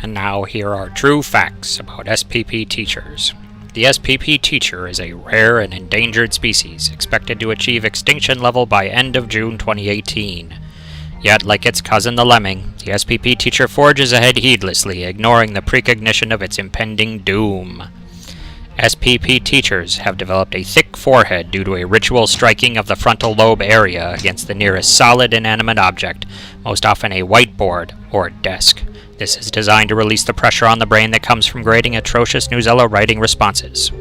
And now here are true facts about SPP teachers. The SPP teacher is a rare and endangered species, expected to achieve extinction level by end of June 2018. Yet, like its cousin the lemming, the SPP teacher forges ahead heedlessly, ignoring the precognition of its impending doom. SPP teachers have developed a thick forehead due to a ritual striking of the frontal lobe area against the nearest solid inanimate object, most often a whiteboard or desk. This is designed to release the pressure on the brain that comes from grading atrocious Newsella writing responses.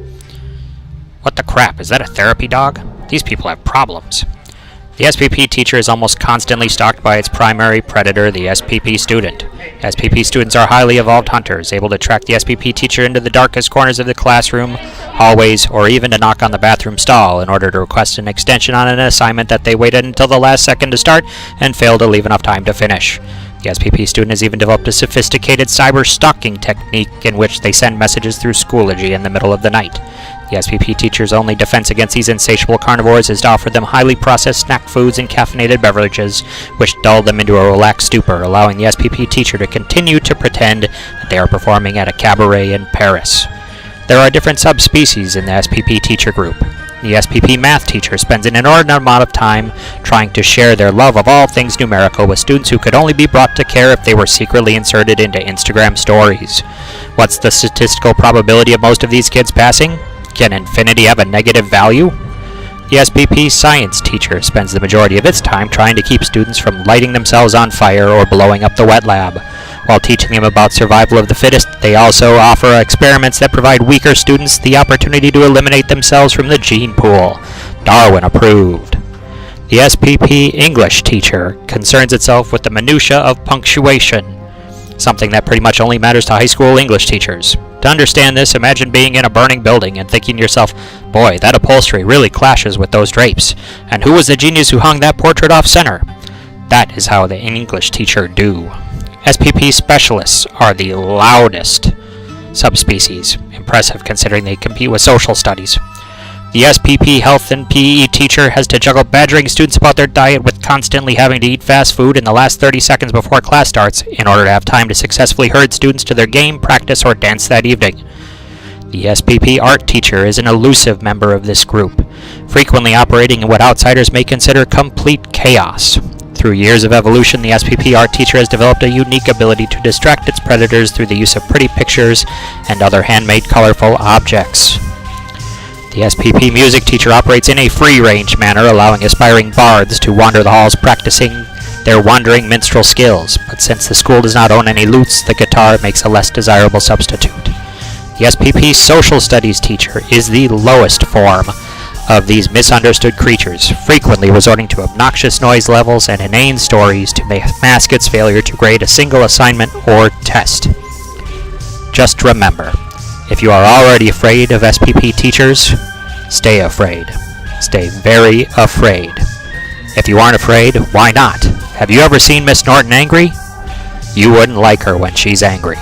What the crap, is that a therapy dog? These people have problems. The SPP teacher is almost constantly stalked by its primary predator, the SPP student. SPP students are highly evolved hunters, able to track the SPP teacher into the darkest corners of the classroom, hallways, or even to knock on the bathroom stall in order to request an extension on an assignment that they waited until the last second to start and failed to leave enough time to finish. The SPP student has even developed a sophisticated cyber stalking technique in which they send messages through Schoology in the middle of the night. The SPP teacher's only defense against these insatiable carnivores is to offer them highly processed snack foods and caffeinated beverages, which dull them into a relaxed stupor, allowing the SPP teacher to continue to pretend that they are performing at a cabaret in Paris. There are different subspecies in the SPP teacher group. The SPP math teacher spends an inordinate amount of time trying to share their love of all things numerical with students who could only be brought to care if they were secretly inserted into Instagram stories. What's the statistical probability of most of these kids passing? Can infinity have a negative value? The SPP science teacher spends the majority of its time trying to keep students from lighting themselves on fire or blowing up the wet lab. While teaching them about survival of the fittest, they also offer experiments that provide weaker students the opportunity to eliminate themselves from the gene pool. Darwin approved. The SPP English teacher concerns itself with the minutiae of punctuation, something that pretty much only matters to high school English teachers. To understand this, imagine being in a burning building and thinking to yourself, boy, that upholstery really clashes with those drapes. And who was the genius who hung that portrait off center? That is how the English teacher do. SPP specialists are the loudest subspecies, impressive considering they compete with social studies. The SPP health and PE teacher has to juggle badgering students about their diet with constantly having to eat fast food in the last 30 seconds before class starts in order to have time to successfully herd students to their game, practice, or dance that evening. The SPP art teacher is an elusive member of this group, frequently operating in what outsiders may consider complete chaos. Through years of evolution, the SPP art teacher has developed a unique ability to distract its predators through the use of pretty pictures and other handmade colorful objects. The SPP music teacher operates in a free-range manner, allowing aspiring bards to wander the halls practicing their wandering minstrel skills, but since the school does not own any lutes, the guitar makes a less desirable substitute. The SPP social studies teacher is the lowest form of these misunderstood creatures, frequently resorting to obnoxious noise levels and inane stories to mask its failure to grade a single assignment or test. Just remember, if you are already afraid of SPP teachers, stay afraid. Stay very afraid. If you aren't afraid, why not? Have you ever seen Miss Norton angry? You wouldn't like her when she's angry.